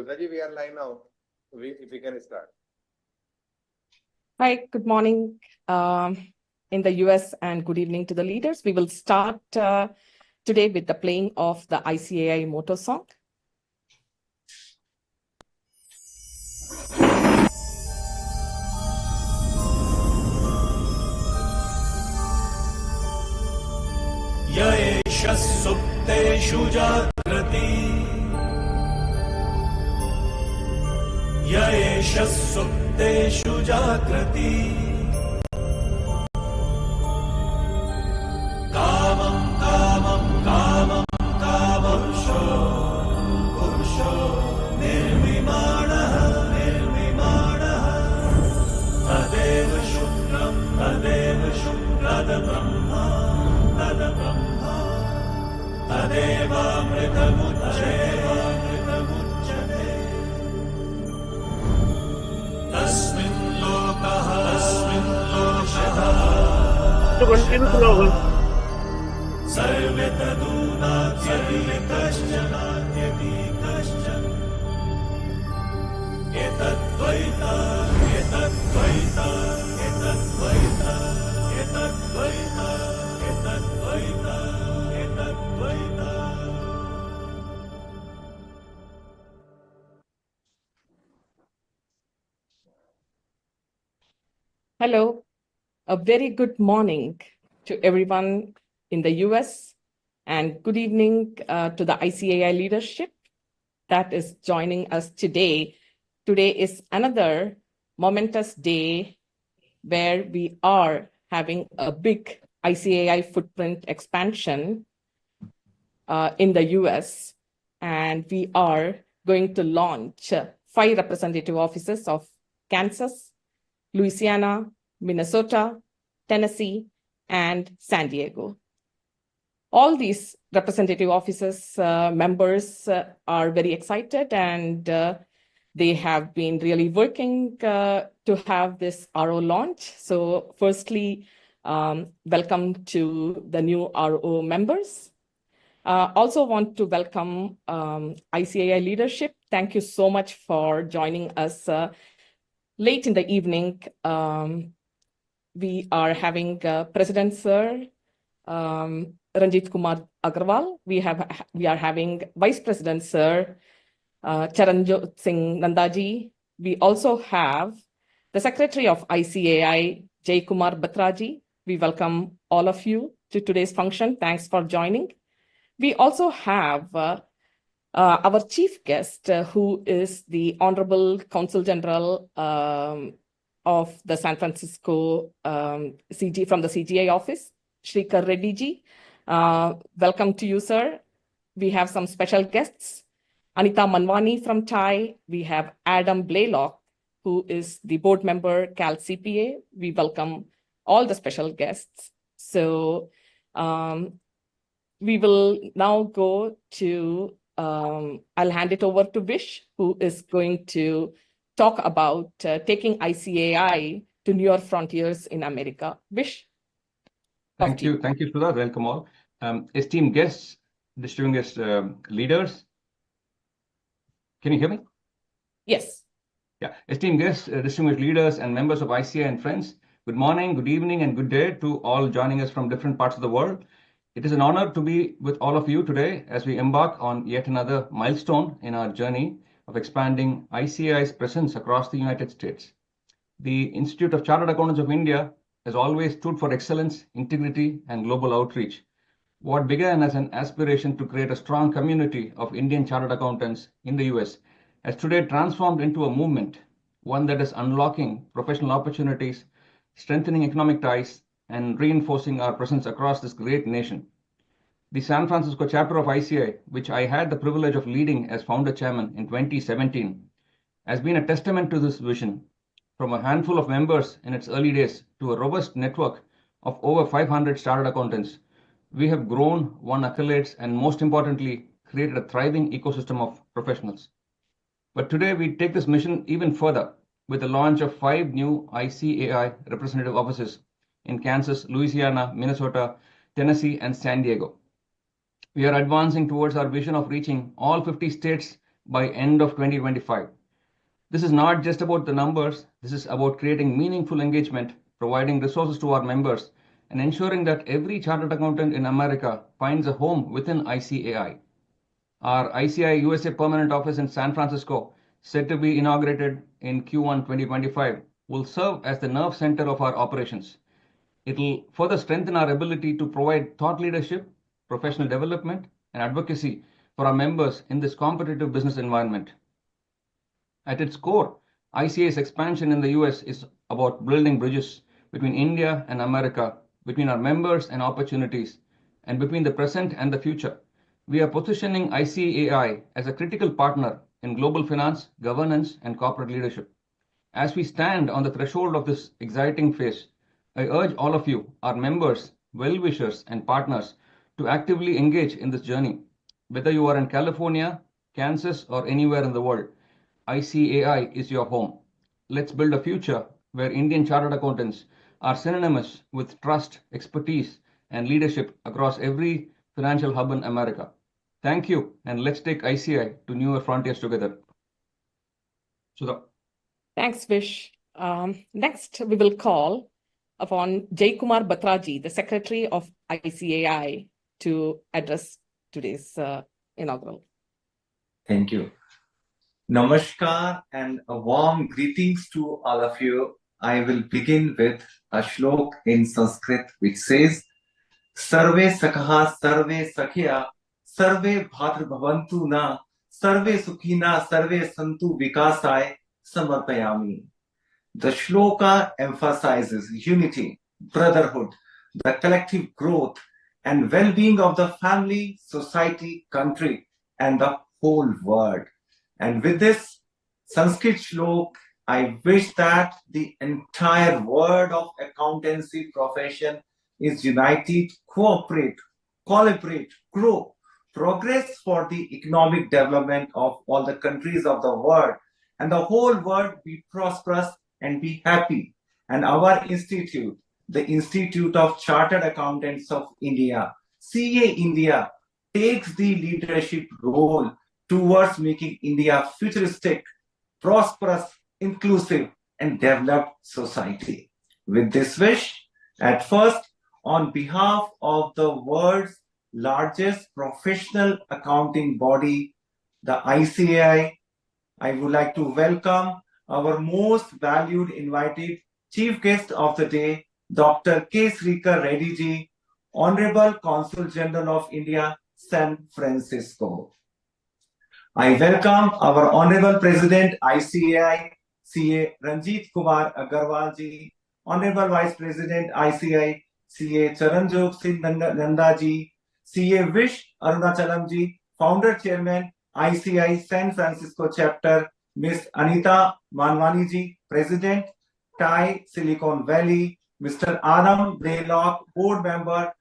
Gudaji, we are live now. If we can start. Hi, good morning in the US and good evening to the leaders. We will start today with the playing of the ICAI motto song. येष सुप्तेषु जाग्रति येष सुप्तेषु जाग्रति कामं कामं कामं कामपुरुषो पुरुषो निर्विमाणः निर्विमाणः तदेव शुक्रं तद्ब्रह्मा तद्ब्रह्मा तदेवामृतमुच्यते तस्मिन् लोकः सर्वे तदूनात्यपि कश्चन एतद्वैता एतद्वैता एतद्वैता एतद्वैता एतद्वैता एतद्वैता. Hello, a very good morning to everyone in the US and good evening to the ICAI leadership that is joining us today. Today is another momentous day where we are having a big ICAI footprint expansion in the US, and we are going to launch 5 representative offices of Kansas, Louisiana, Minnesota, Tennessee, and San Diego. All these representative offices members are very excited, and they have been really working to have this RO launch. So firstly, welcome to the new RO members. Also want to welcome ICAI leadership. Thank you so much for joining us late in the evening. We are having President Sir Ranjit Kumar Agarwal. We are having Vice President Sir Charanjot Singh Nandaji. We also have the Secretary of ICAI, Jay Kumar Batraji. We welcome all of you to today's function. Thanks for joining. We also have our chief guest, who is the Honorable Consul General of the San Francisco CG from the CGI office, Shrikar Reddy ji. Welcome to you, sir. We have some special guests. Anita Manwani from Thai. We have Adam Blaylock, who is the board member, CalCPA. We welcome all the special guests. So we will now go to, I'll hand it over to Vish, who is going to talk about taking ICAI to newer frontiers in America. Vish. Thank you, Sudha. Welcome all. Esteemed guests, distinguished leaders. Can you hear me? Yes. Yeah. Esteemed guests, distinguished leaders, and members of ICAI and friends, good morning, good evening, and good day to all joining us from different parts of the world. It is an honor to be with all of you today as we embark on yet another milestone in our journey of expanding ICAI's presence across the United States. The Institute of Chartered Accountants of India has always stood for excellence, integrity, and global outreach. What began as an aspiration to create a strong community of Indian chartered accountants in the US has today transformed into a movement, one that is unlocking professional opportunities, strengthening economic ties, and reinforcing our presence across this great nation. The San Francisco chapter of ICAI, which I had the privilege of leading as founder chairman in 2017, has been a testament to this vision. From a handful of members in its early days to a robust network of over 500 chartered accountants, we have grown, won accolades, and most importantly, created a thriving ecosystem of professionals. But today we take this mission even further with the launch of 5 new ICAI representative offices in Kansas, Louisiana, Minnesota, Tennessee, and San Diego. We are advancing towards our vision of reaching all 50 states by end of 2025. This is not just about the numbers. This is about creating meaningful engagement, providing resources to our members, and ensuring that every chartered accountant in America finds a home within ICAI. Our ICAI USA permanent office in San Francisco, set to be inaugurated in Q1 2025, will serve as the nerve center of our operations. It will further strengthen our ability to provide thought leadership, professional development, and advocacy for our members in this competitive business environment. At its core, ICAI's expansion in the US is about building bridges between India and America, between our members and opportunities, and between the present and the future. We are positioning ICAI as a critical partner in global finance, governance, and corporate leadership. As we stand on the threshold of this exciting phase, I urge all of you, our members, well-wishers, and partners, to actively engage in this journey. Whether you are in California, Kansas, or anywhere in the world, ICAI is your home. Let's build a future where Indian chartered accountants are synonymous with trust, expertise, and leadership across every financial hub in America. Thank you, and let's take ICAI to newer frontiers together. Sudha. Thanks, Vish. Next, we will call upon Jay Kumar Batraji, the Secretary of ICAI, to address today's inaugural. Thank you. Namaskar and a warm greetings to all of you. I will begin with a shlok in Sanskrit which says, Sarve Sakha Sarve Sakhya Sarve Bhatr Bhavantu Na Sarve Sukhina Sarve Santu Vikasai Samarpayami. The shloka emphasizes unity, brotherhood, the collective growth and well-being of the family, society, country, and the whole world. And with this Sanskrit shlok, I wish that the entire world of accountancy profession is united, cooperate, collaborate, grow, progress for the economic development of all the countries of the world, and the whole world be prosperous and be happy. And our institute, the Institute of Chartered Accountants of India, CA India, takes the leadership role towards making India futuristic, prosperous, inclusive, and developed society. With this wish, at first, on behalf of the world's largest professional accounting body, the ICAI, I would like to welcome our most valued invited chief guest of the day, Dr. K. Srikar Reddy ji, Honorable Consul General of India, San Francisco. I welcome our Honorable President, ICAI, CA Ranjit Kumar Agarwal ji, Honorable Vice President, ICAI, CA Charanjog Singh Nanda ji, CA Vish Arunachalam ji, Founder Chairman, ICAI San Francisco Chapter, Ms. Anita Manwani ji, President, TAI Silicon Valley, Mr. Anam Blaylock, Board Member,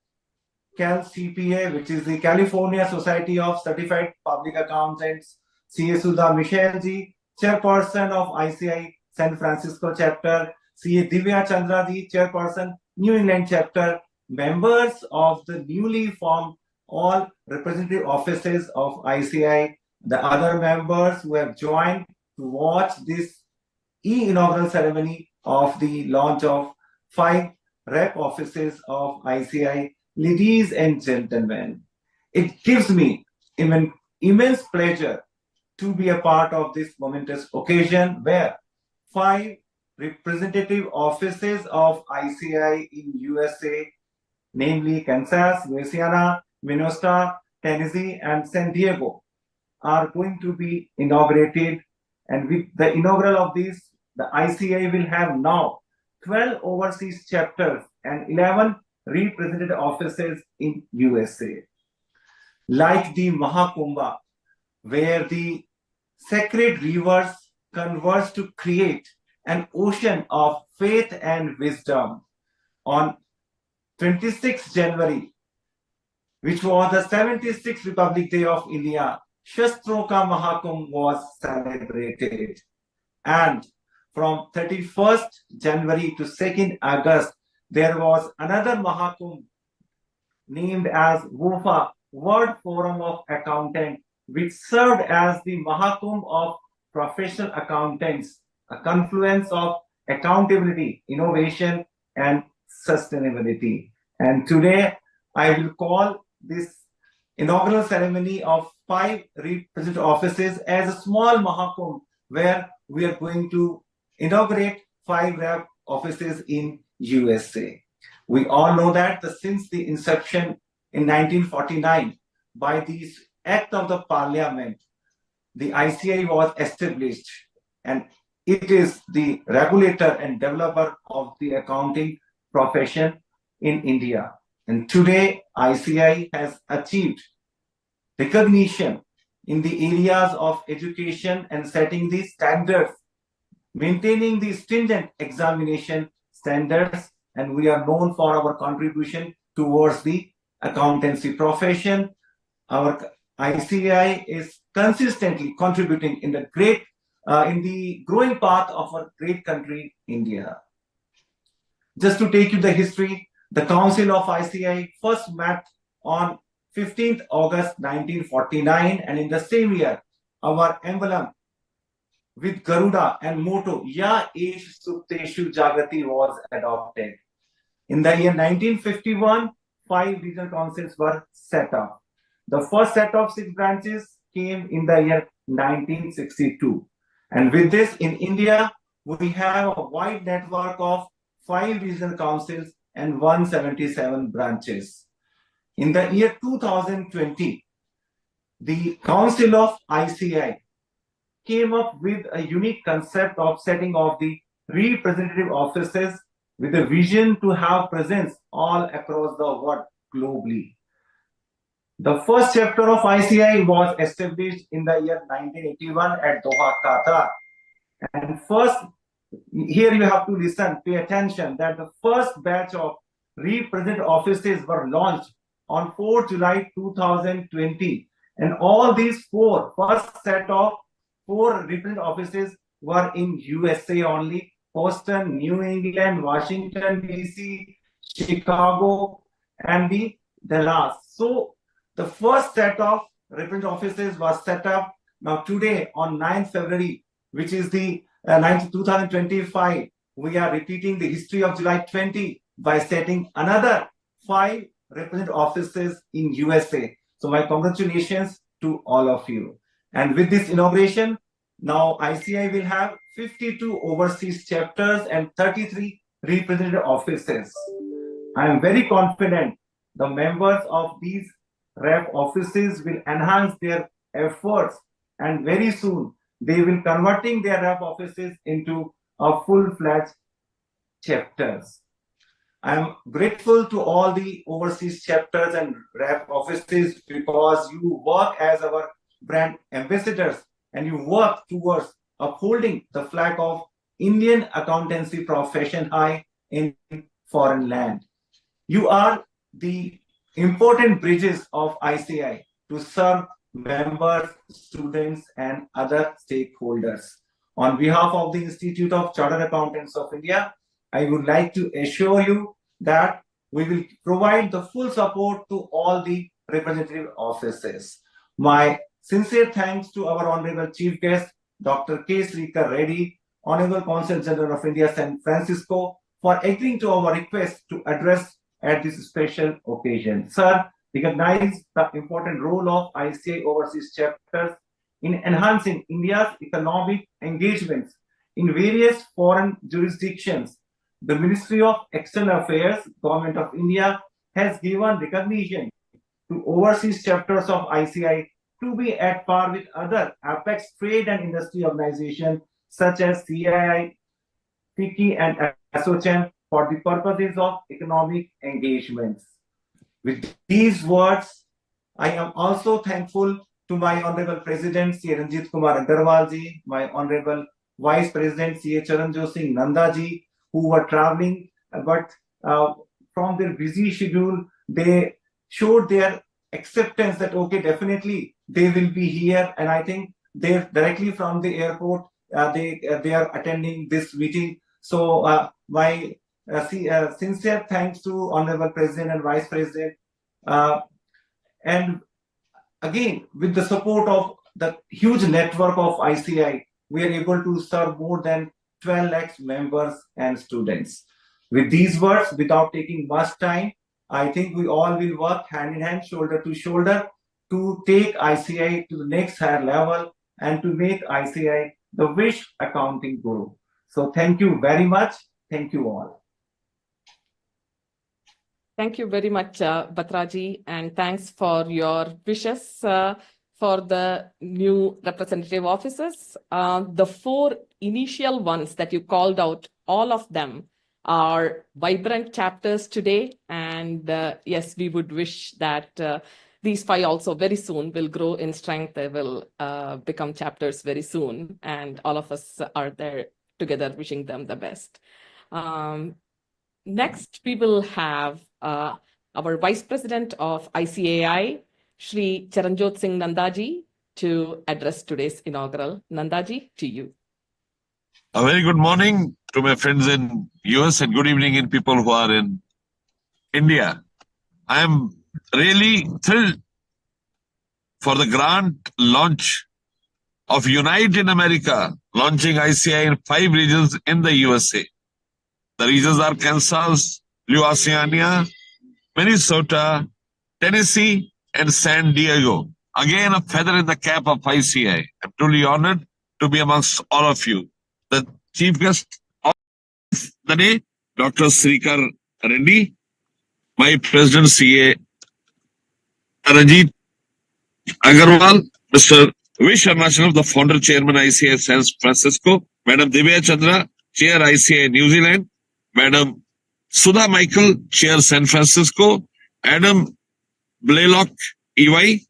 CalCPA, which is the California Society of Certified Public Accountants, CA Sudha Michelle ji, Chairperson of ICAI San Francisco Chapter, CA Divya Chandra ji, Chairperson, New England Chapter, members of the newly formed all representative offices of ICAI, the other members who have joined to watch this inaugural ceremony of the launch of 5 rep offices of ICAI. Ladies and gentlemen, it gives me immense pleasure to be a part of this momentous occasion where 5 representative offices of ICAI in USA, namely Kansas, Louisiana, Minnesota, Tennessee, and San Diego, are going to be inaugurated. And with the inaugural of this, the ICAI will have now 12 overseas chapters and 11 representative offices in USA. Like the Mahakumbha, where the sacred rivers converge to create an ocean of faith and wisdom, on 26 January, which was the 76th Republic Day of India, Shastro Ka Mahakumbh was celebrated. And from 31st January to 2nd August, there was another Mahakumbh named as WOFA, World Forum of Accountants, which served as the Mahakumbh of professional accountants, a confluence of accountability, innovation, and sustainability. And today, I will call this inaugural ceremony of 5 representative offices as a small Mahakumbh, where we are going to inaugurate 5 rep offices in USA. We all know that since the inception in 1949 by the Act of the Parliament, the ICAI was established, and it is the regulator and developer of the accounting profession in India. And today, ICAI has achieved recognition in the areas of education and setting the standards, maintaining the stringent examination standards, and we are known for our contribution towards the accountancy profession. Our ICAI is consistently contributing in the growing path of our great country, India. Just to take you the history, the Council of ICAI first met on 15th August 1949, and in the same year, our emblem with Garuda and motto Ya Esh Supteshu Jagrati was adopted. In the year 1951, 5 regional councils were set up. The first set of 6 branches came in the year 1962. And with this, in India, we have a wide network of 5 regional councils and 177 branches. In the year 2020, the Council of ICAI came up with a unique concept of setting of the representative offices with a vision to have presence all across the world globally. The first chapter of ICAI was established in the year 1981 at Doha, Qatar. And first, here you have to listen, pay attention, that the first batch of representative offices were launched on 4 July 2020. And all these first set of 4 representative offices were in USA only: Boston, New England, Washington, DC, Chicago, and the Dallas. So the first set of representative offices was set up. Now today on 9th February, which is the 2025, we are repeating the history of July 20 by setting another 5 representative offices in USA. So my congratulations to all of you. And with this inauguration, now ICAI will have 52 overseas chapters and 33 representative offices. I am very confident the members of these rep offices will enhance their efforts, and very soon they will converting their rep offices into a full-fledged chapters. I am grateful to all the overseas chapters and rep offices because you work as our brand ambassadors and you work towards upholding the flag of Indian accountancy profession high in foreign land. You are the important bridges of ICAI to serve members, students, and other stakeholders. On behalf of the Institute of Chartered Accountants of India, I would like to assure you that we will provide the full support to all the representative offices. My sincere thanks to our Honorable Chief Guest, Dr. K. Srikar Reddy, Honorable Consul General of India, San Francisco, for agreeing to our request to address at this special occasion. Sir, recognize the important role of ICAI overseas chapters in enhancing India's economic engagements in various foreign jurisdictions. The Ministry of External Affairs, Government of India, has given recognition to overseas chapters of ICAI to be at par with other apex trade and industry organizations such as CII, FICCI, and ASSOCHAM for the purposes of economic engagements. With these words, I am also thankful to my Honorable President, C. Ranjit Kumar Agarwal ji, my Honorable Vice President, C. Charanjot Singh Nanda ji, who were traveling, but from their busy schedule, they showed their acceptance that, okay, definitely they will be here. And I think they're directly from the airport, they are attending this meeting. So my sincere thanks to Honorable President and Vice President. And again, with the support of the huge network of ICAI, we are able to serve more than 12 lakhs members and students. With these words, without taking much time, I think we all will work hand in hand, shoulder to shoulder, to take ICAI to the next higher level and to make ICAI the wish accounting guru. So thank you very much. Thank you all. Thank you very much, Batraji, and thanks for your wishes for the new representative officers. The 4 initial ones that you called out, all of them are vibrant chapters today. And yes, we would wish that these 5 also very soon will grow in strength. They will become chapters very soon. And all of us are there together wishing them the best. Next, we will have our Vice President of ICAI, Shri Charanjot Singh Nandaji, to address today's inaugural. Nandaji, to you. A very good morning to my friends in US and good evening in people who are in India. I am really thrilled for the grand launch of Unite in America, launching ICAI in 5 regions in the USA. The regions are Kansas, Louisiana, Minnesota, Tennessee, and San Diego. Again, a feather in the cap of ICAI. I'm truly honored to be amongst all of you. The chief guest of the day, Dr. Srikar Reddy, my President CA Ranjit Agarwal, Mr. Vish Arunachal, the founder chairman ICAI San Francisco, Madam Divya Chandra, Chair ICAI New Zealand, Madam Sudha Michael, Chair San Francisco, Adam Blaylock, EY,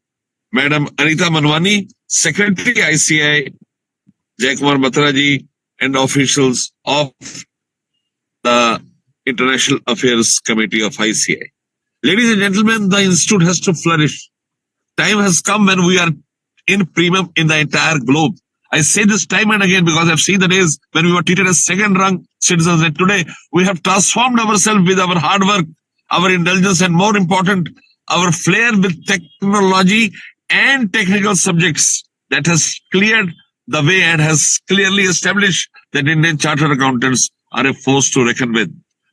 Madam Anita Manwani, Secretary ICAI, Jaikumar Batraji, and officials of the International Affairs Committee of ICAI. Ladies and gentlemen, the institute has to flourish. Time has come when we are in premium in the entire globe. I say this time and again because I've seen the days when we were treated as second-rung citizens, and today we have transformed ourselves with our hard work, our indulgence, and more important, our flair with technology and technical subjects that has cleared the way and has clearly established that Indian chartered accountants are a force to reckon with.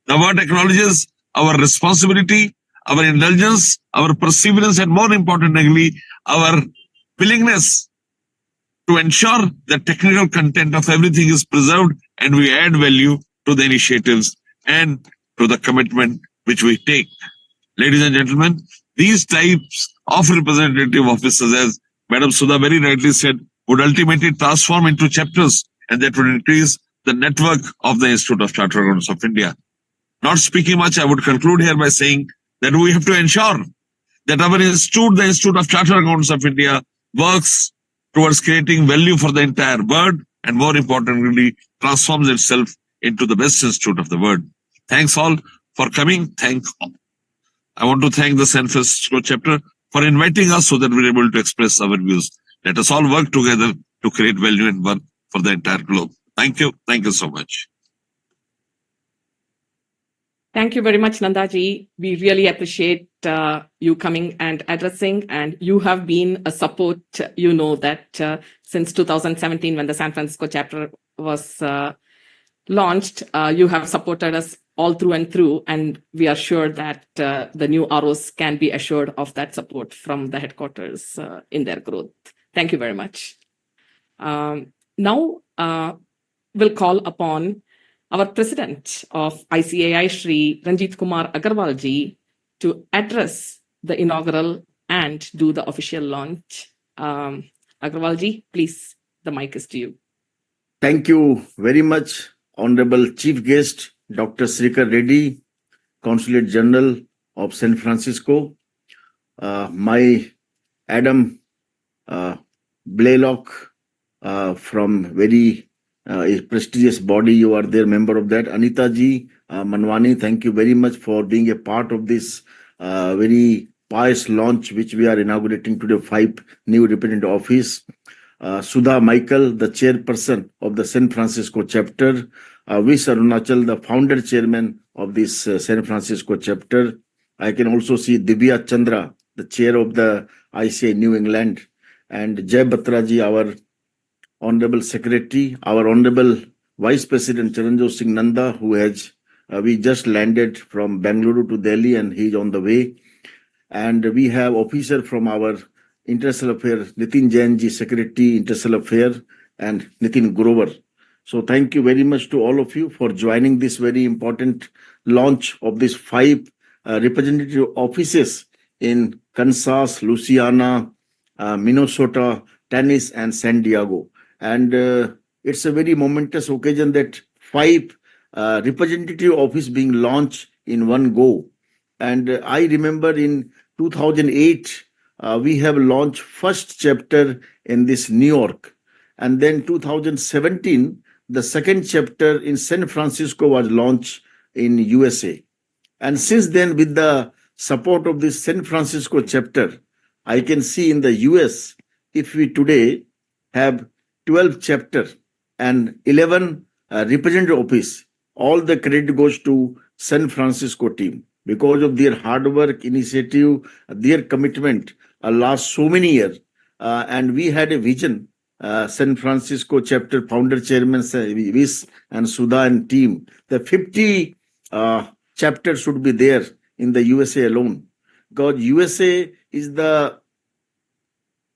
The world acknowledges our responsibility, our indulgence, our perseverance, and more importantly, our willingness to ensure that technical content of everything is preserved and we add value to the initiatives and to the commitment which we take. Ladies and gentlemen, these types of representative officers, as Madam Sudha very rightly said, would ultimately transform into chapters, and that would increase the network of the Institute of Chartered Accountants of India. Not speaking much, I would conclude here by saying that we have to ensure that our institute, the Institute of Chartered Accountants of India, works towards creating value for the entire world and more importantly, transforms itself into the best institute of the world. Thanks all for coming. I want to thank the San Francisco chapter for inviting us so that we're able to express our views. Let us all work together to create value and work for the entire globe. Thank you. Thank you so much. Thank you very much, Nandaji. We really appreciate you coming and addressing, and you have been a support. You know that since 2017, when the San Francisco chapter was launched, you have supported us all through and through, and we are sure that the new ROs can be assured of that support from the headquarters in their growth. Thank you very much. Now, we'll call upon our President of ICAI, Shri Ranjit Kumar Agarwal ji, to address the inaugural and do the official launch. Agarwal ji, please, the mic is to you. Thank you very much, Honorable Chief Guest, Dr. Srikar Reddy, Consulate General of San Francisco, my Adam Blaylock from very a prestigious body, you are there, member of that. Anita ji, Manwani, thank you very much for being a part of this very pious launch, which we are inaugurating today, 5 new representative office. Sudha Michael, the chairperson of the San Francisco chapter. Vish Arunachal, the founder chairman of this San Francisco chapter. I can also see Divya Chandra, the chair of the ICAI New England, and Jay Batraji, our Honorable Secretary, our Honorable Vice President Charanjot Singh Nanda, who has we just landed from Bangalore to Delhi and he's on the way. And we have officer from our International Affairs, Nitin Jain ji, Secretary, International Affairs, and Nitin Grover. So thank you very much to all of you for joining this very important launch of these 5 representative offices in Kansas, Louisiana, Minnesota, Tennessee, and San Diego. And it's a very momentous occasion that 5 representative office being launched in one go. And I remember in 2008, we have launched first chapter in this New York. And then 2017, the second chapter in San Francisco was launched in USA. And since then, with the support of this San Francisco chapter, I can see in the US, if we today have 12 chapters and 11 representative office, all the credit goes to San Francisco team because of their hard work, initiative, their commitment last so many years. And we had a vision, San Francisco chapter founder chairman Vish and Sudha and team, the 50 chapters should be there in the USA alone. Because USA is the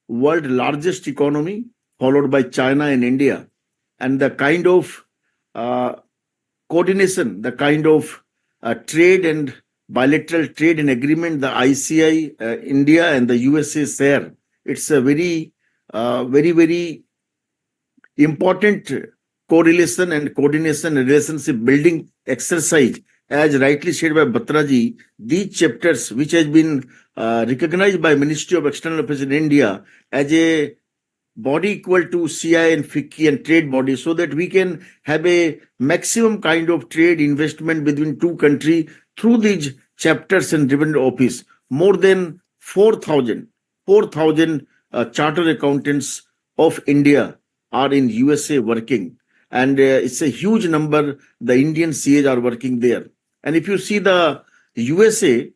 world largest economy, followed by China and India. And the kind of coordination, the kind of trade and bilateral trade and agreement the ICAI, India and the USA share, it's a very, very important correlation and coordination relationship building exercise. As rightly said by Batraji, these chapters, which has been recognized by Ministry of External Affairs in India as a body equal to CI and FICCI and trade body, so that we can have a maximum kind of trade investment between 2 countries through these chapters and revenue office. More than 4,000 chartered accountants of India are in USA working. And it's a huge number. The Indian CAs are working there. And if you see the USA,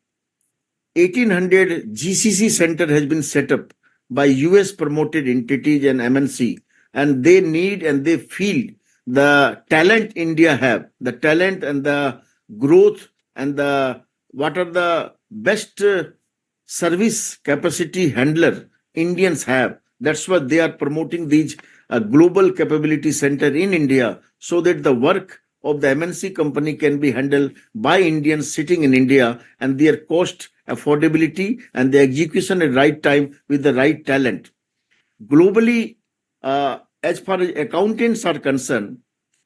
1800 GCC center has been set up by US promoted entities and MNC. And they need and they feel the talent India have, the talent and the growth and the what are the best service capacity handler Indians have. That's why they are promoting these global capability center in India, so that the work of the MNC company can be handled by Indians sitting in India, and their cost affordability and the execution at right time with the right talent. Globally, as far as accountants are concerned,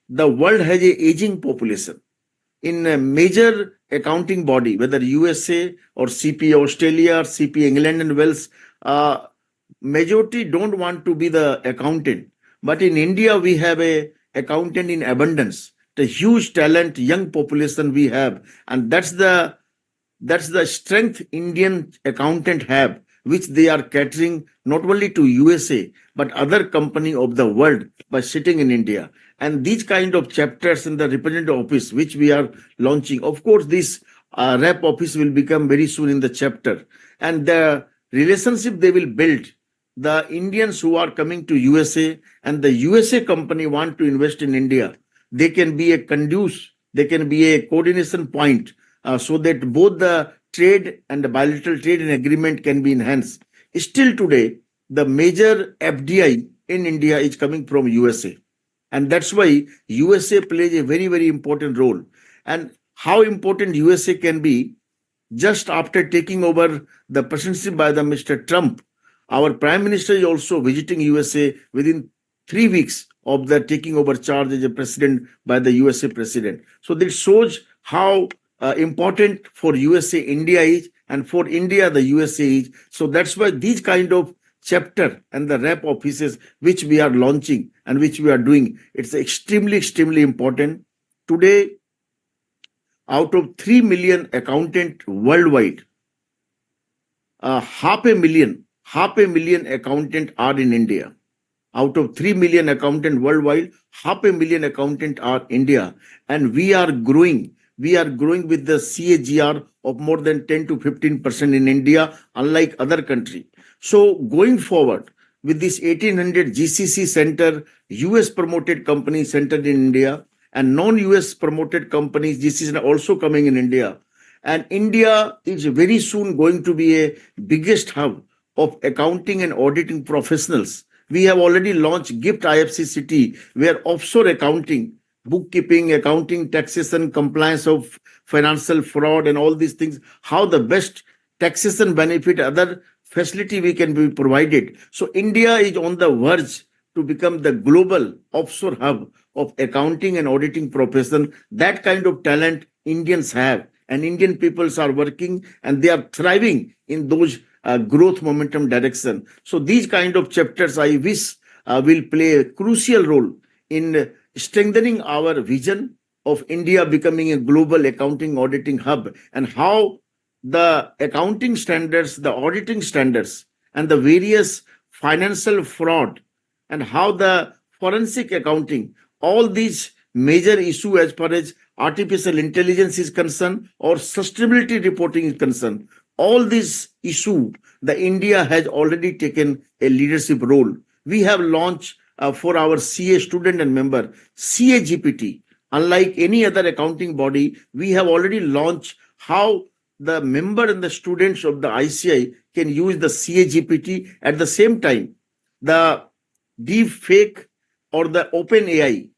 the world has a aging population. In a major accounting body, whether USA or CPA Australia or CPA England and Wales, majority don't want to be the accountant. But in India, we have a accountant in abundance. The huge talent, young population we have, and that's the strength Indian accountant have, which they are catering not only to USA but other company of the world by sitting in India. And these kind of chapters in the representative office, which we are launching, of course, this rep office will become very soon in the chapter, and the relationship they will build. The Indians who are coming to USA and the USA company want to invest in India, they can be a conduce, they can be a coordination point, so that both the trade and the bilateral trade and agreement can be enhanced. Still today, the major FDI in India is coming from USA. And that's why USA plays a very, very important role. And how important USA can be, just after taking over the presidency by the Mr. Trump, our Prime Minister is also visiting USA within 3 weeks of the taking over charge as a president by the USA president. So this shows how important for USA India is, and for India the USA is. So that's why these kind of chapter and the rep offices which we are launching and which we are doing, it's extremely important. Today, out of 3 million accountant worldwide, 500,000 accountant are in India. Out of 3 million accountant worldwide, 500,000 accountant are India, and we are growing we are growing with the CAGR of more than 10 to 15% in India, unlike other countries. So going forward, with this 1800 GCC center, US promoted companies centered in India, and non-US promoted companies, GCC are also coming in India. And India is very soon going to be a biggest hub of accounting and auditing professionals. We have already launched GIFT IFC City, where offshore accounting, bookkeeping, accounting, taxation, compliance of financial fraud and all these things, how the best taxation benefit, other facility we can be provided. So India is on the verge to become the global offshore hub of accounting and auditing profession. That kind of talent Indians have, and Indian peoples are working and they are thriving in those growth momentum direction. So these kind of chapters I wish will play a crucial role in strengthening our vision of India becoming a global accounting auditing hub, and how the accounting standards, the auditing standards, and the various financial fraud, and how the forensic accounting, all these major issues as far as artificial intelligence is concerned or sustainability reporting is concerned, all these issues, the India has already taken a leadership role. We have launched for our CA student and member, CA GPT. Unlike any other accounting body, we have already launched how the member and the students of the ICAI can use the CA GPT. At the same time, the deep fake or the open AI,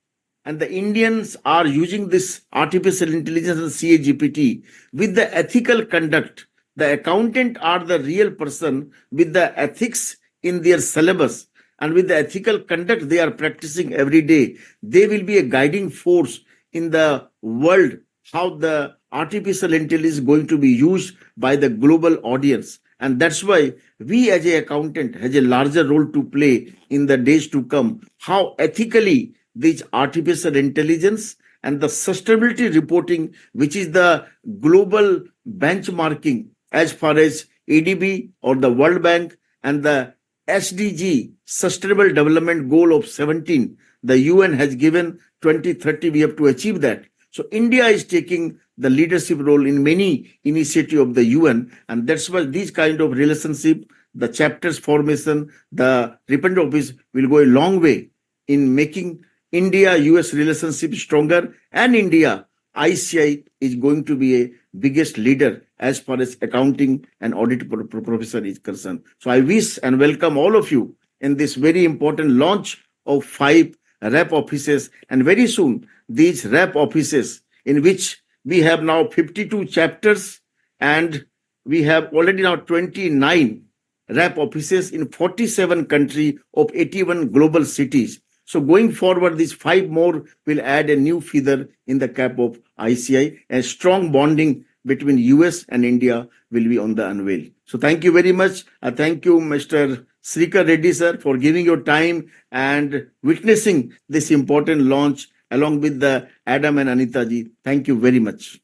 and the Indians are using this artificial intelligence and CA GPT with the ethical conduct. The accountant are the real person with the ethics in their syllabus, and with the ethical conduct they are practicing every day. They will be a guiding force in the world, how the artificial intelligence is going to be used by the global audience. And that's why we as an accountant has a larger role to play in the days to come, how ethically this artificial intelligence and the sustainability reporting, which is the global benchmarking as far as ADB or the World Bank and the SDG, Sustainable Development Goal of 17, the UN has given 2030, we have to achieve that. So India is taking the leadership role in many initiatives of the UN, and that's why these kind of relationship, the chapters formation, the representative office will go a long way in making India-US relationship stronger, and India, ICAI is going to be a biggest leader as far as accounting and audit profession is concerned. So I wish and welcome all of you in this very important launch of 5 rep offices, and very soon these rep offices, in which we have now 52 chapters, and we have already now 29 rep offices in 47 countries of 81 global cities. So going forward, these 5 more will add a new feather in the cap of ICAI, and strong bonding between US and India will be on the unveil. So thank you very much. Thank you, Mr. Srikar Reddy, sir, for giving your time and witnessing this important launch along with the Adam and Anita ji. Thank you very much.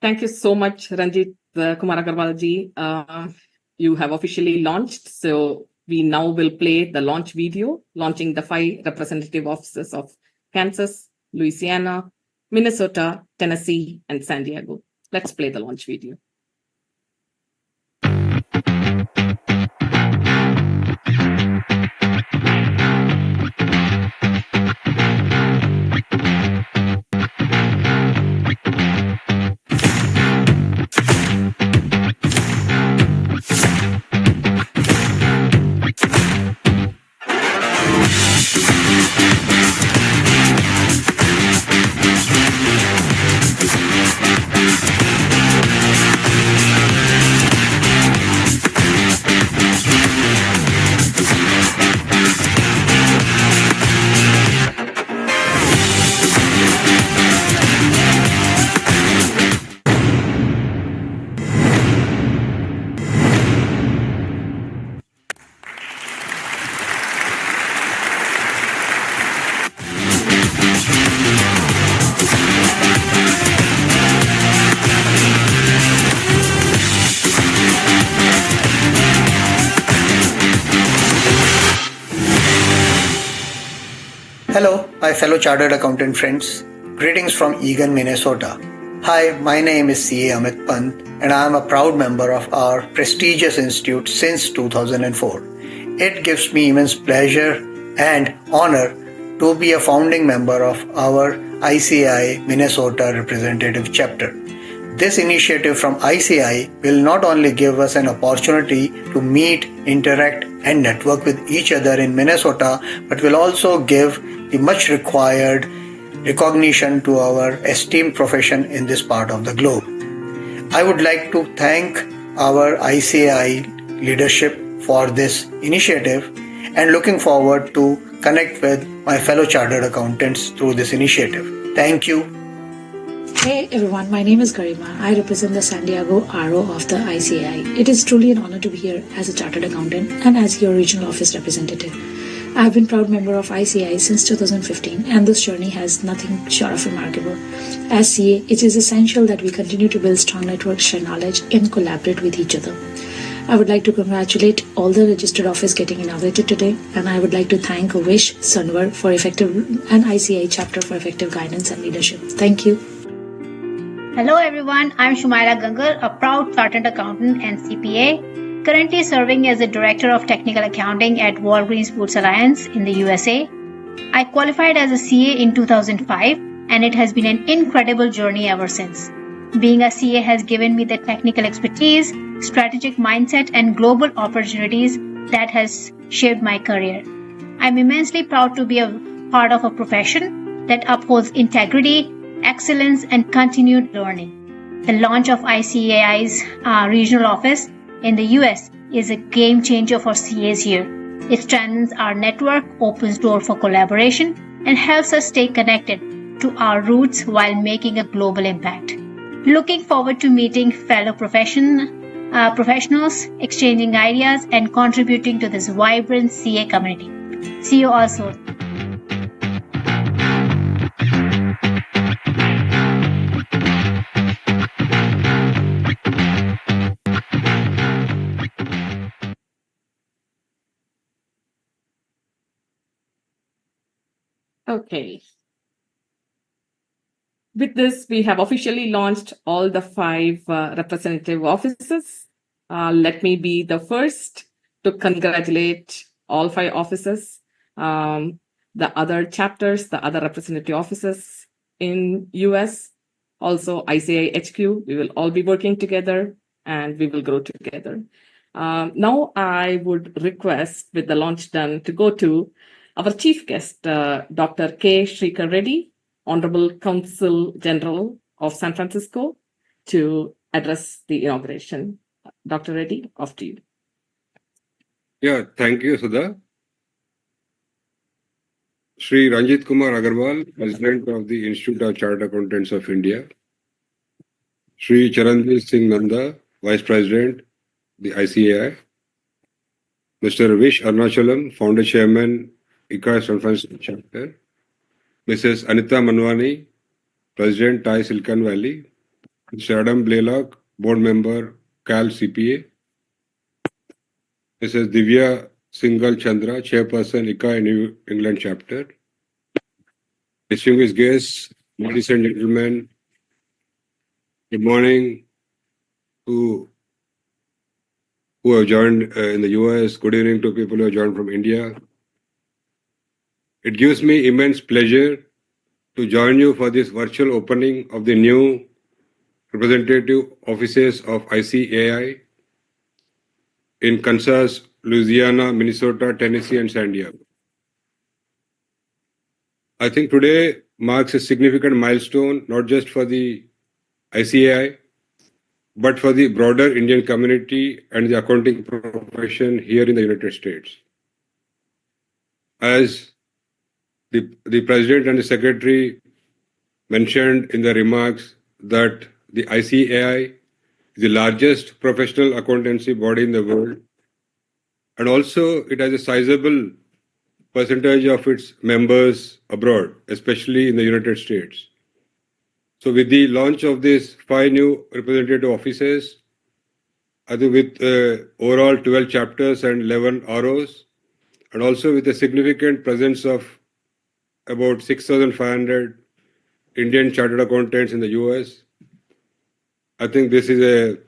Thank you so much, Ranjit Kumar Agarwal ji. You have officially launched. So we now will play the launch video, launching the 5 representative offices of Kansas, Louisiana, Minnesota, Tennessee, and San Diego. Let's play the launch video. Hello, my fellow chartered accountant friends. Greetings from Eagan, Minnesota. Hi, my name is CA Amit Pant and I am a proud member of our prestigious institute since 2004. It gives me immense pleasure and honor to be a founding member of our ICAI Minnesota representative chapter. This initiative from ICAI will not only give us an opportunity to meet, interact, and network with each other in Minnesota, but will also give the much required recognition to our esteemed profession in this part of the globe. I would like to thank our ICAI leadership for this initiative and looking forward to connect with my fellow chartered accountants through this initiative. Thank you. Hey everyone, my name is Garima. I represent the San Diego RO of the ICAI. It is truly an honor to be here as a chartered accountant and as your regional office representative. I have been proud member of ICAI since 2015 and this journey has nothing short of remarkable. As CA, it is essential that we continue to build strong networks, share knowledge and collaborate with each other. I would like to congratulate all the registered office getting inaugurated today, and I would like to thank Vish Sunwar for effective and ICAI chapter for effective guidance and leadership. Thank you. Hello everyone, I'm Shumaila Gangal, a proud chartered accountant and CPA, currently serving as the Director of Technical Accounting at Walgreens Boots Alliance in the USA. I qualified as a CA in 2005 and it has been an incredible journey ever since. Being a CA has given me the technical expertise, strategic mindset and global opportunities that has shaped my career. I'm immensely proud to be a part of a profession that upholds integrity, excellence and continued learning. The launch of ICAI's regional office in the US is a game changer for CAs here. It strengthens our network, opens doors for collaboration, and helps us stay connected to our roots while making a global impact. Looking forward to meeting fellow professionals, exchanging ideas, and contributing to this vibrant CA community. See you all soon. Okay. With this, we have officially launched all the 5 representative offices. Let me be the first to congratulate all 5 offices, the other chapters, the other representative offices in US, also ICAI HQ. We will all be working together and we will grow together. Now I would request, with the launch done, to go to our chief guest, Dr. K. Shrikar Reddy, Honorable Consul General of San Francisco, to address the inauguration. Dr. Reddy, off to you. Yeah, thank you, Sudha. Shri Ranjit Kumar Agarwal, President of the Institute of Chartered Accountants of India. Shri Charanjit Singh Nanda, Vice President, the ICAI. Mr. Vish Arunachalam, Founder Chairman, ICAI San Francisco Chapter. Mrs. Anita Manwani, President, Thai Silicon Valley. Mr. Adam Blaylock, Board Member, CalCPA. Mrs. Divya Singhal Chandra, Chairperson, ICAI New England Chapter. Distinguished guests, ladies and gentlemen, good morning to who have joined in the US. Good evening to people who have joined from India. It gives me immense pleasure to join you for this virtual opening of the new representative offices of ICAI in Kansas, Louisiana, Minnesota, Tennessee, and San Diego. I think today marks a significant milestone, not just for the ICAI, but for the broader Indian community and the accounting profession here in the United States. As the President and the Secretary mentioned in their remarks that the ICAI is the largest professional accountancy body in the world, and also it has a sizable percentage of its members abroad, especially in the United States. So with the launch of these 5 new representative offices, I think with overall 12 chapters and 11 ROs, and also with a significant presence of about 6,500 Indian chartered accountants in the US. I think this is a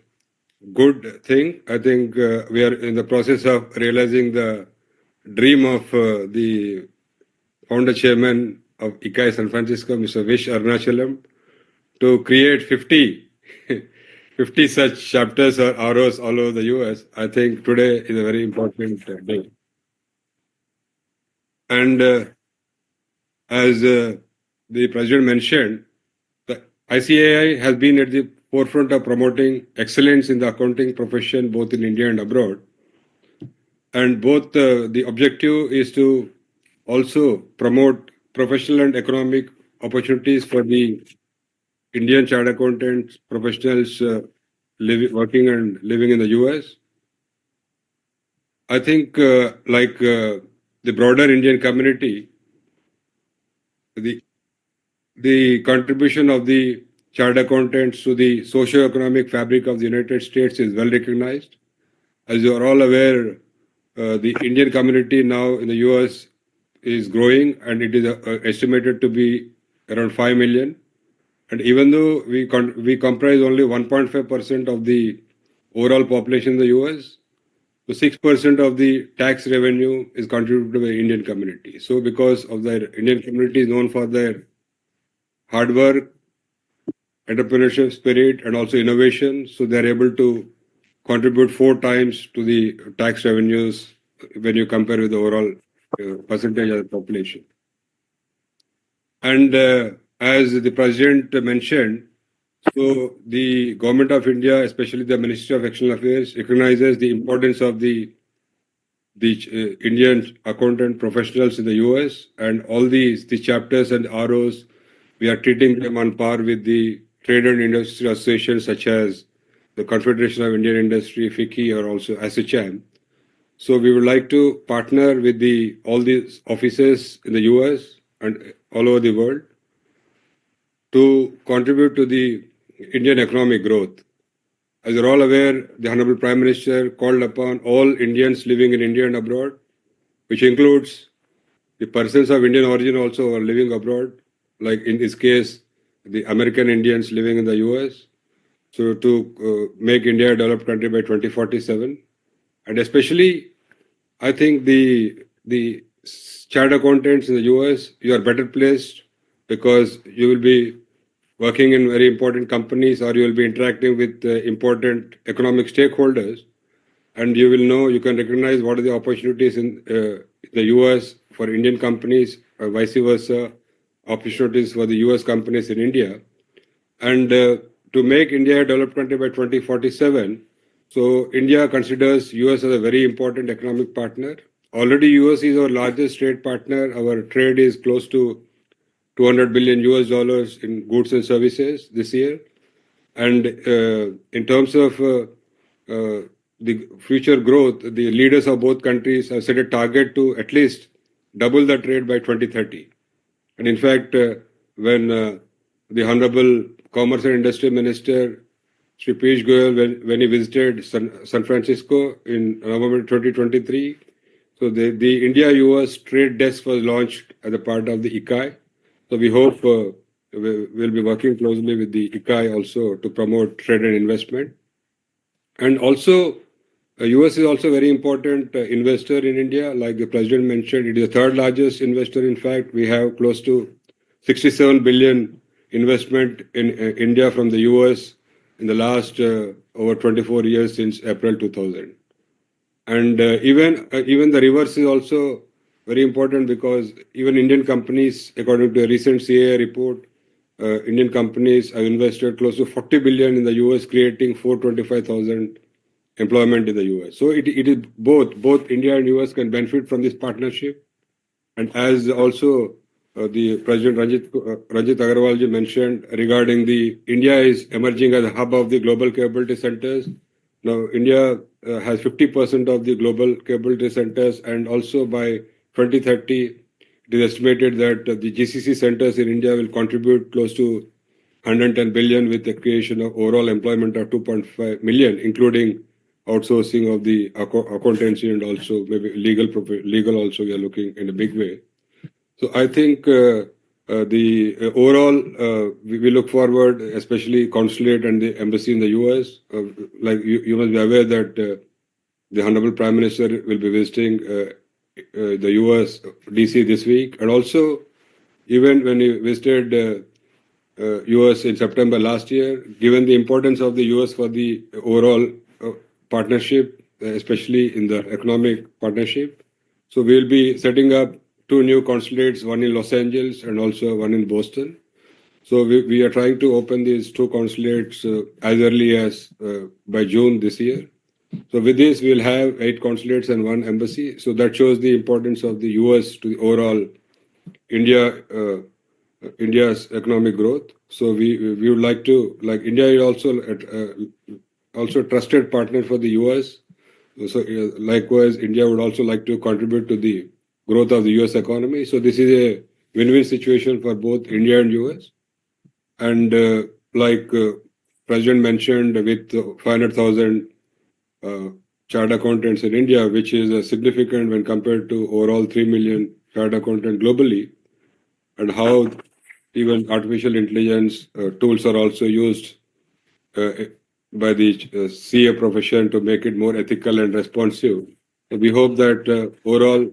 good thing. I think we are in the process of realizing the dream of the founder chairman of ICAI San Francisco, Mr. Vish Arunachalam, to create 50 such chapters or ROs all over the US. I think today is a very important day. And as the president mentioned, the ICAI has been at the forefront of promoting excellence in the accounting profession, both in India and abroad. And both the objective is to also promote professional and economic opportunities for the Indian chartered accountants, professionals working and living in the US. I think, like the broader Indian community, the contribution of the chartered accountants to the socio-economic fabric of the United States is well recognized. As you are all aware, the Indian community now in the US is growing, and it is estimated to be around 5 million. And even though we comprise only 1.5% of the overall population in the US, so 6% of the tax revenue is contributed by the Indian community. So because of the Indian community is known for their hard work, entrepreneurship spirit, and also innovation, so they are able to contribute 4 times to the tax revenues when you compare with the overall percentage of the population. And as the president mentioned, so the government of India, especially the Ministry of External Affairs, recognizes the importance of the Indian accountant professionals in the US, and all the chapters and ROs, we are treating them on par with the trade and industry associations such as the Confederation of Indian Industry, FICCI, or also ASSOCHAM. So we would like to partner with all these offices in the US and all over the world to contribute to the Indian economic growth. As you're all aware, the Honorable Prime Minister called upon all Indians living in India and abroad, which includes the persons of Indian origin also who are living abroad, like in this case, the American Indians living in the US. So to make India a developed country by 2047. And especially, I think the chartered accountants in the US, you are better placed because you will be working in very important companies, or you will be interacting with important economic stakeholders, and you will know, you can recognize what are the opportunities in the US for Indian companies, or vice versa, opportunities for the US companies in India. And to make India a developed country by 2047, so India considers US as a very important economic partner. Already US is our largest trade partner. Our trade is close to $200 billion in goods and services this year. And in terms of the future growth, the leaders of both countries have set a target to at least double the trade by 2030. And in fact, when the Honorable Commerce and Industry Minister, Shri Piyush Goyal, when he visited San Francisco in November 2023, so the India-US trade desk was launched as a part of the ICAI. So we hope we'll be working closely with the ICAI also to promote trade and investment. And also, US is also a very important investor in India. Like the president mentioned, it is the third largest investor. In fact, we have close to 67 billion investment in India from the US in the last over 24 years since April 2000. And even the reverse is also very important, because even Indian companies, according to a recent CAI report, Indian companies have invested close to 40 billion in the US, creating 425,000 employment in the US. So it is both India and US can benefit from this partnership. And as also the President Ranjit Agarwalji mentioned regarding the India is emerging as a hub of the global capability centers. Now India has 50% of the global capability centers, and also by 2030, it is estimated that the GCC centers in India will contribute close to 110 billion, with the creation of overall employment of 2.5 million, including outsourcing of the accountancy and also maybe legal also we are looking in a big way. So I think Overall, we look forward, especially consulate and the embassy in the US. Like you must be aware that the Honorable Prime Minister will be visiting the US, DC this week. And also, even when he visited US in September last year, given the importance of the US for the overall partnership, especially in the economic partnership, so we'll be setting up 2 new consulates, one in Los Angeles and also one in Boston. So we are trying to open these 2 consulates as early as by June this year. So with this, we'll have 8 consulates and 1 embassy. So that shows the importance of the US to the overall India's economic growth. So we would like to, like India is also a trusted partner for the US. So likewise, India would also like to contribute to the growth of the US economy. So this is a win-win situation for both India and US. And like President mentioned, with 500,000 chartered accountants in India, which is significant when compared to overall 3 million chartered accountants globally, and how even artificial intelligence tools are also used by the CA profession to make it more ethical and responsive. And we hope that overall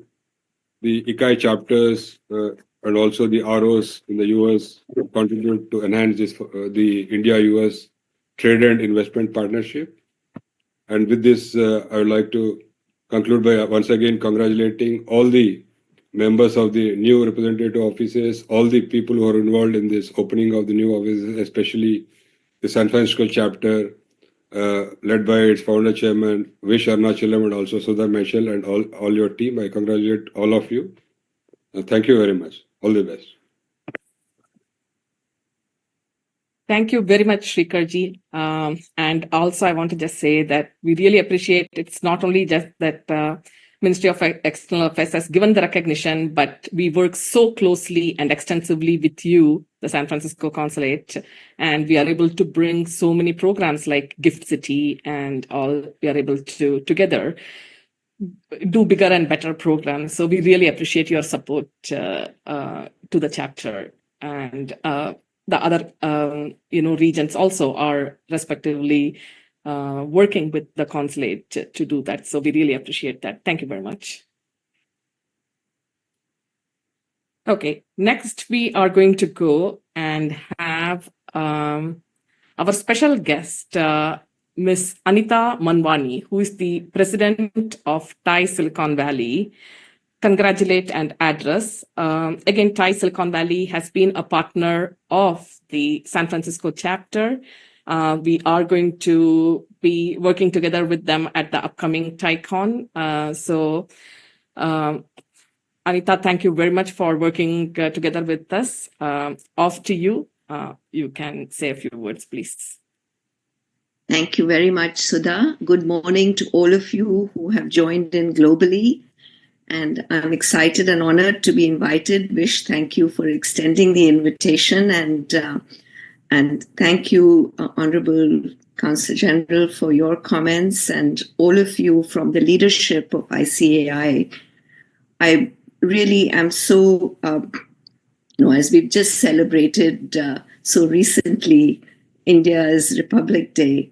the ICAI chapters and also the ROs in the US contribute to enhance this the India-US trade and investment partnership. And with this, I would like to conclude by once again congratulating all the members of the new representative offices, all the people who are involved in this opening of the new offices, especially the San Francisco chapter, led by its founder chairman, Vish Arnachalam, and also Sudha Michel and all your team. I congratulate all of you. Thank you very much. All the best. Thank you very much, Srikarji. And also, I want to just say that we really appreciate it's not only just that Ministry of External Affairs has given the recognition, but we work so closely and extensively with you, the San Francisco Consulate, and we are able to bring so many programs like Gift City and all. We are able to together do bigger and better programs. So we really appreciate your support to the chapter, and the other regions also are respectively working with the consulate to do that. So we really appreciate that. Thank you very much. Okay, next we are going to go and have our special guest, Ms. Anita Manwani, who is the president of TiE Silicon Valley, congratulate and address. Again, TiE Silicon Valley has been a partner of the San Francisco chapter. We are going to be working together with them at the upcoming TiECon. Anita, thank you very much for working together with us. Off to you. You can say a few words, please. Thank you very much, Sudha. Good morning to all of you who have joined in globally. And I'm excited and honored to be invited. Vish, thank you for extending the invitation. And thank you, Honorable Consul General, for your comments, and all of you from the leadership of ICAI. I really am so, as we've just celebrated so recently India's Republic Day,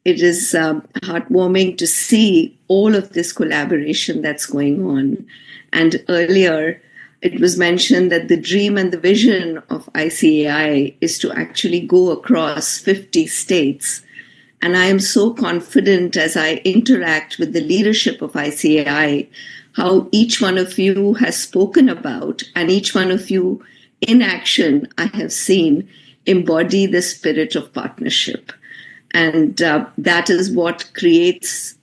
it is heartwarming to see all of this collaboration that's going on. And earlier, it was mentioned that the dream and the vision of ICAI is to actually go across 50 states. And I am so confident as I interact with the leadership of ICAI, how each one of you has spoken about, and each one of you in action I have seen embody the spirit of partnership. And that is what creates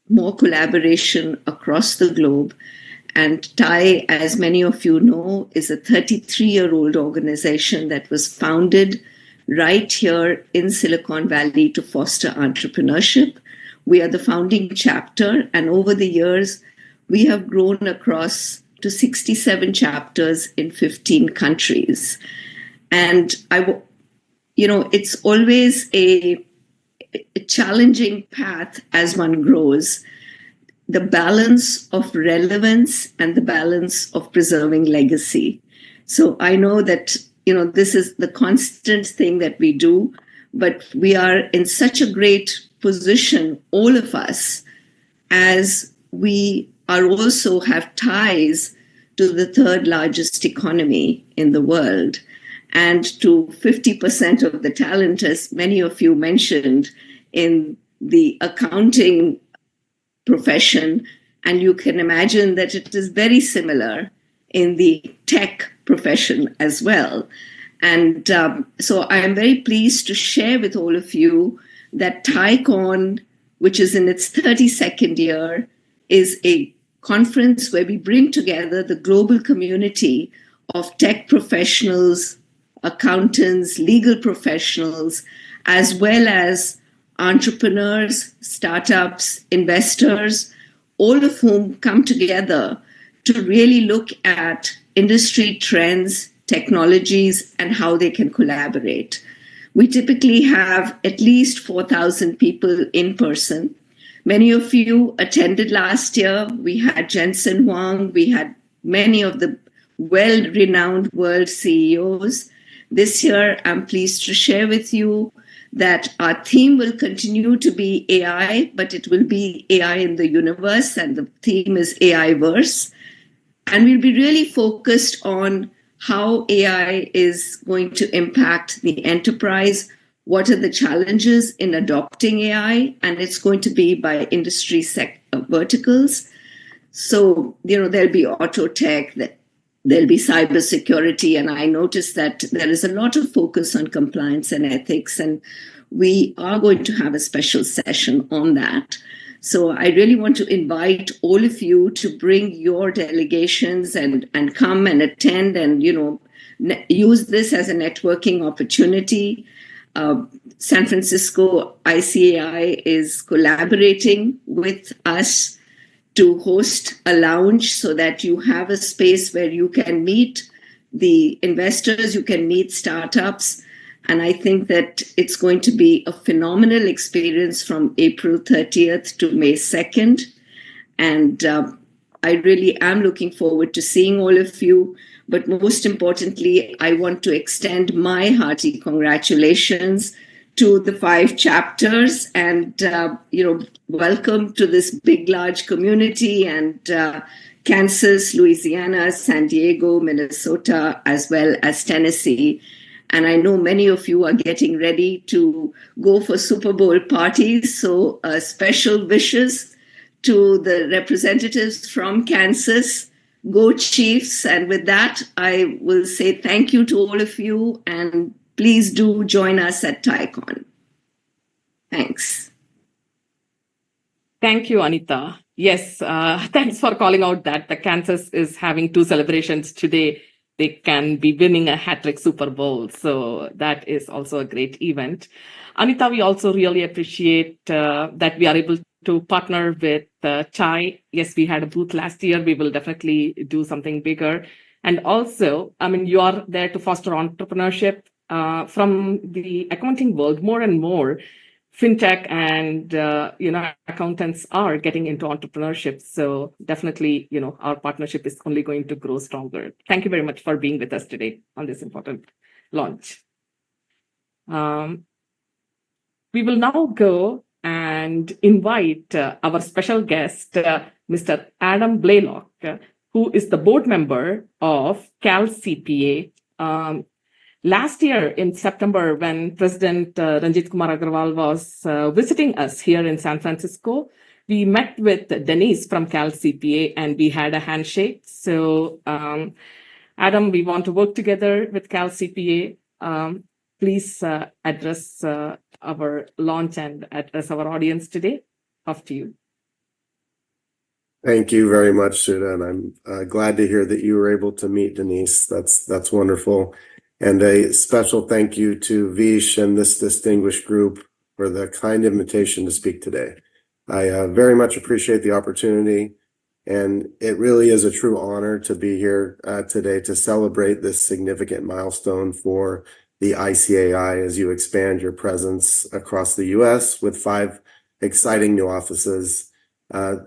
more collaboration across the globe. And TiE, as many of you know, is a 33-year-old organization that was founded right here in Silicon Valley to foster entrepreneurship. We are the founding chapter, and over the years, we have grown across to 67 chapters in 15 countries. And it's always a challenging path as one grows, the balance of relevance and the balance of preserving legacy. So I know that, this is the constant thing that we do, but we are in such a great position, all of us, as we are also have ties to the third largest economy in the world and to 50% of the talent, as many of you mentioned, in the accounting profession. And you can imagine that it is very similar in the tech profession as well. And so I am very pleased to share with all of you that TiECon, which is in its 32nd year, is a conference where we bring together the global community of tech professionals, accountants, legal professionals, as well as entrepreneurs, startups, investors, all of whom come together to really look at industry trends, technologies, and how they can collaborate. We typically have at least 4,000 people in person. Many of you attended last year. We had Jensen Huang. We had many of the well-renowned world CEOs. This year, I'm pleased to share with you that our theme will continue to be AI, but it will be AI in the universe, and the theme is AI-verse. And we'll be really focused on how AI is going to impact the enterprise, what are the challenges in adopting AI, and it's going to be by industry verticals. So, there'll be auto tech, there'll be cybersecurity, and I noticed that there is a lot of focus on compliance and ethics, and we are going to have a special session on that. So I really want to invite all of you to bring your delegations and come and attend and, use this as a networking opportunity. San Francisco ICAI is collaborating with us to host a lounge so that you have a space where you can meet the investors, you can meet startups. And I think that it's going to be a phenomenal experience from April 30th to May 2nd. And I really am looking forward to seeing all of you. But most importantly, I want to extend my hearty congratulations to the 5 chapters and, welcome to this big, large community and Kansas, Louisiana, San Diego, Minnesota, as well as Tennessee. And I know many of you are getting ready to go for Super Bowl parties. So special wishes to the representatives from Kansas. Go Chiefs. And with that, I will say thank you to all of you. And please do join us at TiECon. Thanks. Thank you, Anita. Yes, thanks for calling out that the Kansas is having 2 celebrations today. They can be winning a hat-trick Super Bowl. So that is also a great event. Anita, we also really appreciate that we are able to partner with CHAI. Yes, we had a booth last year. We will definitely do something bigger. And also, you are there to foster entrepreneurship from the accounting world. More and more fintech and, accountants are getting into entrepreneurship. So definitely, our partnership is only going to grow stronger. Thank you very much for being with us today on this important launch. We will now go and invite our special guest, Mr. Adam Blaylock, who is the board member of CalCPA. Last year in September, when President Ranjit Kumar Agarwal was visiting us here in San Francisco, we met with Denise from CalCPA and we had a handshake. So, Adam, we want to work together with CalCPA. Please address our launch and address our audience today. Off to you. Thank you very much, Sudha, and I'm glad to hear that you were able to meet Denise. That's wonderful. And a special thank you to Vish and this distinguished group for the kind invitation to speak today. I very much appreciate the opportunity, and it really is a true honor to be here today to celebrate this significant milestone for the ICAI as you expand your presence across the U.S. with 5 exciting new offices.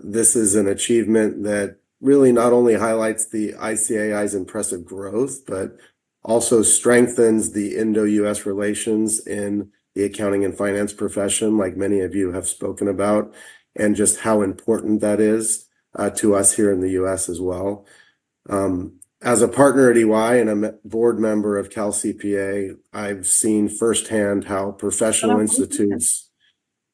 This is an achievement that really not only highlights the ICAI's impressive growth, but also strengthens the Indo-US relations in the accounting and finance profession, like many of you have spoken about, and just how important that is to us here in the US as well. As a partner at EY and a board member of CalCPA, I've seen firsthand how professional institutes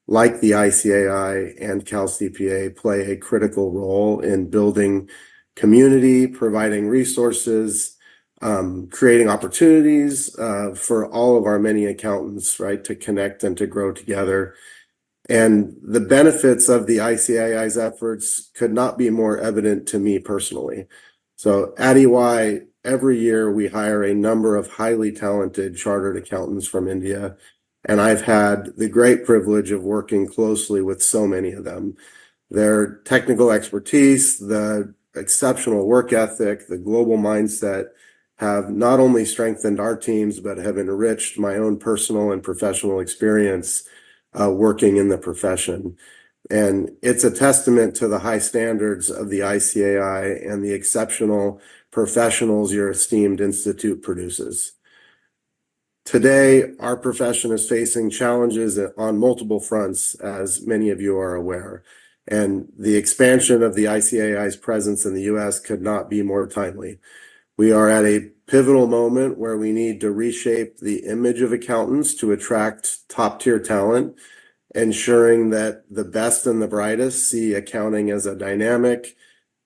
like the ICAI and CalCPA play a critical role in building community, providing resources, creating opportunities for all of our many accountants, right, to connect and to grow together. And the benefits of the ICAI's efforts could not be more evident to me personally. So at EY, every year we hire a number of highly talented chartered accountants from India, and I've had the great privilege of working closely with so many of them. Their technical expertise, the exceptional work ethic, the global mindset have not only strengthened our teams, but have enriched my own personal and professional experience working in the profession. And it's a testament to the high standards of the ICAI and the exceptional professionals your esteemed institute produces. Today, our profession is facing challenges on multiple fronts, as many of you are aware. And the expansion of the ICAI's presence in the US could not be more timely. We are at a pivotal moment where we need to reshape the image of accountants to attract top-tier talent, ensuring that the best and the brightest see accounting as a dynamic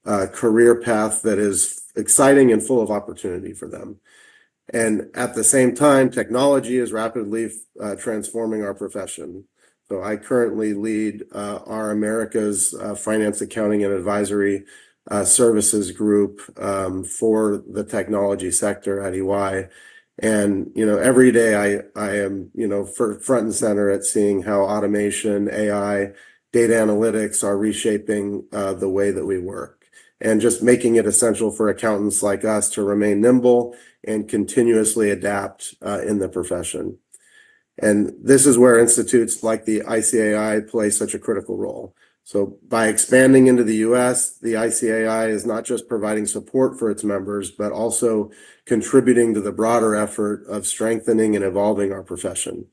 career path that is exciting and full of opportunity for them. And at the same time, technology is rapidly transforming our profession. So I currently lead our America's Finance, Accounting, and Advisory Services group for the technology sector at EY. And, every day I am, front and center at seeing how automation, AI, data analytics are reshaping the way that we work and just making it essential for accountants like us to remain nimble and continuously adapt in the profession. And this is where institutes like the ICAI play such a critical role. So by expanding into the US, the ICAI is not just providing support for its members, but also contributing to the broader effort of strengthening and evolving our profession.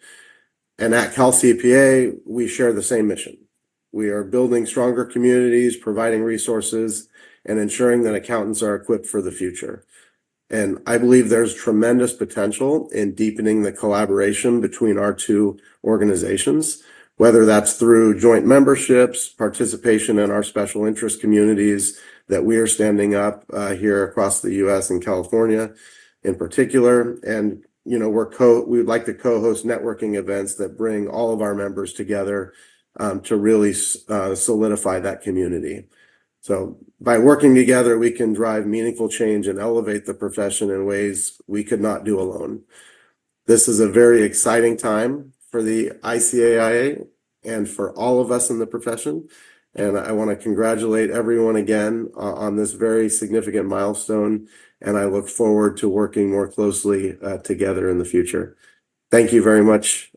And at CalCPA, we share the same mission. We are building stronger communities, providing resources, and ensuring that accountants are equipped for the future. And I believe there's tremendous potential in deepening the collaboration between our two organizations, whether that's through joint memberships, participation in our special interest communities that we are standing up here across the US and California in particular. And, we'd like to co-host networking events that bring all of our members together to really solidify that community. So by working together, we can drive meaningful change and elevate the profession in ways we could not do alone. This is a very exciting time for the ICAI and for all of us in the profession. And I want to congratulate everyone again on this very significant milestone. And I look forward to working more closely together in the future. Thank you very much.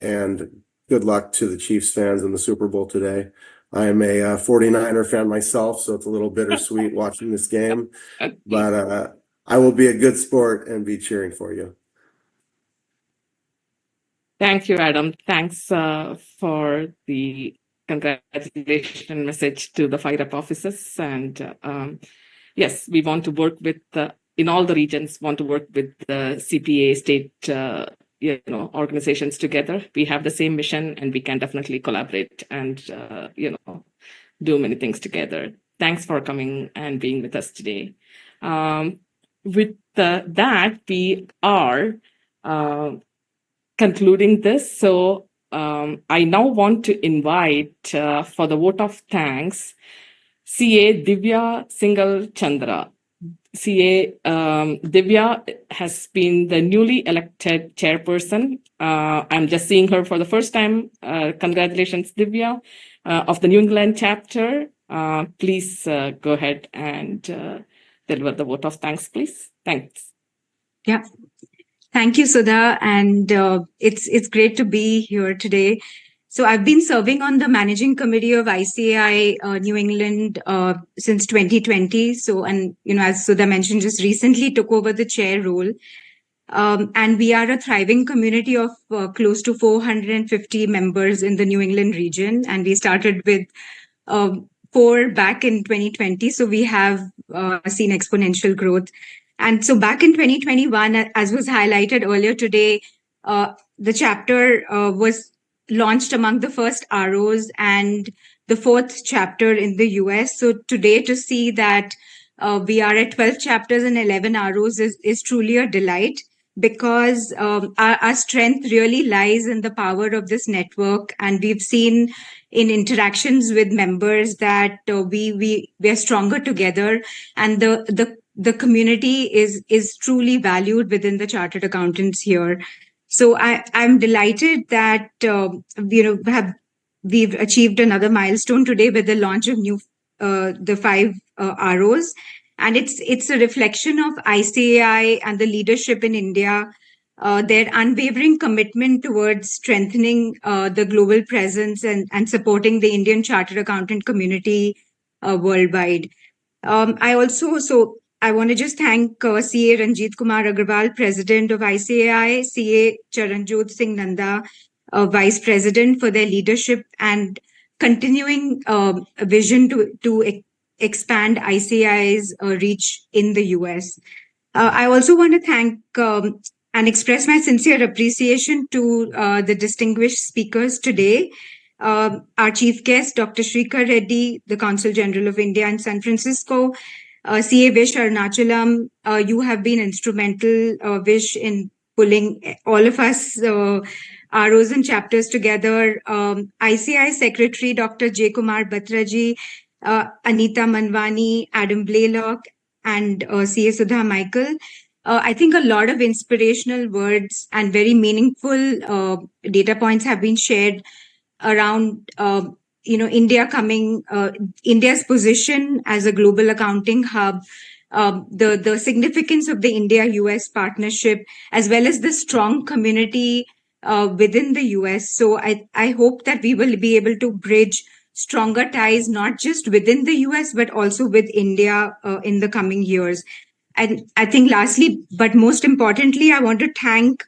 And good luck to the Chiefs fans in the Super Bowl today. I am a 49er fan myself, so it's a little bittersweet watching this game. But I will be a good sport and be cheering for you. Thank you, Adam. Thanks for the congratulations message to the fire up officers. And yes, we want to work with, in all the regions, want to work with the CPA state organizations together. We have the same mission and we can definitely collaborate and, do many things together. Thanks for coming and being with us today. With that, we are concluding this. So I now want to invite for the vote of thanks, CA Divya Singal Chandra. CA Divya has been the newly elected chairperson. I'm just seeing her for the first time. Congratulations, Divya, of the New England chapter. Please go ahead and deliver the vote of thanks, please. Thanks. Yeah. Thank you, Sudha. And it's great to be here today. So I've been serving on the managing committee of ICAI New England since 2020. So, and as Sudha mentioned, just recently took over the chair role. And we are a thriving community of close to 450 members in the New England region. And we started with 4 back in 2020. So we have seen exponential growth. And so back in 2021, as was highlighted earlier today, the chapter was launched among the first ROs and the 4th chapter in the US. So today to see that we are at 12 chapters and 11 ROs is truly a delight, because our strength really lies in the power of this network. And we've seen in interactions with members that we are stronger together, and the community is truly valued within the chartered accountants here. So I'm delighted that we've achieved another milestone today with the launch of the 5 ROs, and it's a reflection of ICAI and the leadership in India, their unwavering commitment towards strengthening the global presence and supporting the Indian chartered accountant community worldwide. I want to just thank CA Ranjit Kumar Agarwal, President of ICAI, CA Charanjot Singh Nanda, Vice President, for their leadership and continuing vision to expand ICAI's reach in the US. I also want to thank and express my sincere appreciation to the distinguished speakers today. Our chief guest, Dr. Shrikar Reddy, the Consul General of India in San Francisco, CA Vish Arunachalam, you have been instrumental, Vish, in pulling all of us ROs and chapters together. ICAI Secretary, Dr. J. Kumar Batraji, Anita Manwani, Adam Blaylock, and CA Sudha Michael. I think a lot of inspirational words and very meaningful data points have been shared around India's position as a global accounting hub, the significance of the India-US partnership, as well as the strong community within the US. So I hope that we will be able to bridge stronger ties, not just within the US, but also with India in the coming years. And I think lastly, but most importantly, I want to thank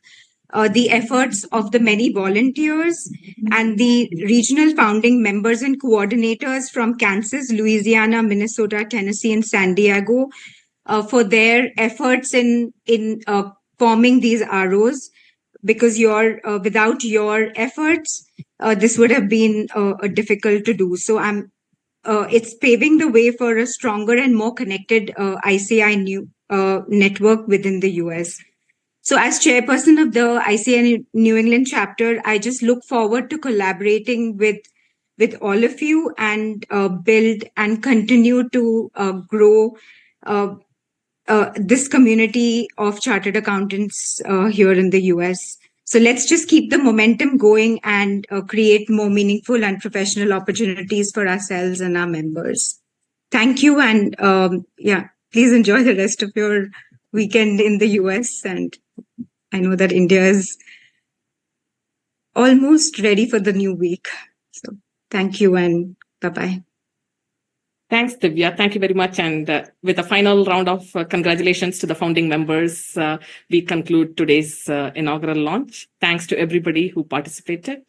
the efforts of the many volunteers and the regional founding members and coordinators from Kansas, Louisiana, Minnesota, Tennessee, and San Diego for their efforts in forming these ROs, because without your efforts, this would have been difficult to do. So it's paving the way for a stronger and more connected ICAI network within the US. So as chairperson of the ICAI New England chapter, I just look forward to collaborating with all of you and build and continue to grow this community of chartered accountants here in the US. So let's just keep the momentum going and create more meaningful and professional opportunities for ourselves and our members. Thank you. And please enjoy the rest of your weekend in the US. And I know that India is almost ready for the new week. So thank you and bye-bye. Thanks, Divya. Thank you very much. And with a final round of congratulations to the founding members, we conclude today's inaugural launch. Thanks to everybody who participated.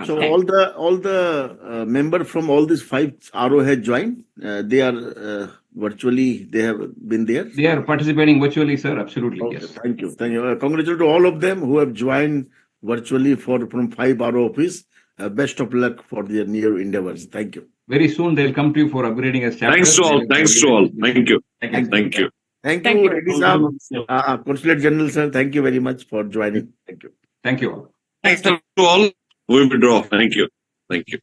So all the members from all these 5 RO had joined. They are virtually, they have been there. They are participating virtually, sir. Absolutely. Okay, Yes. thank you. Congratulations to all of them who have joined virtually from 5 RO office. Best of luck for their near endeavors. Thank you. Very soon they'll come to you for upgrading as chapter. Thanks to all. Thanks to all. Thank you. Thank you. Thank you, Reddy Saab, Consulate General, sir. Thank you very much for joining. Thank you. Thank you all. Thanks to all. We withdraw. Thank you. Thank you.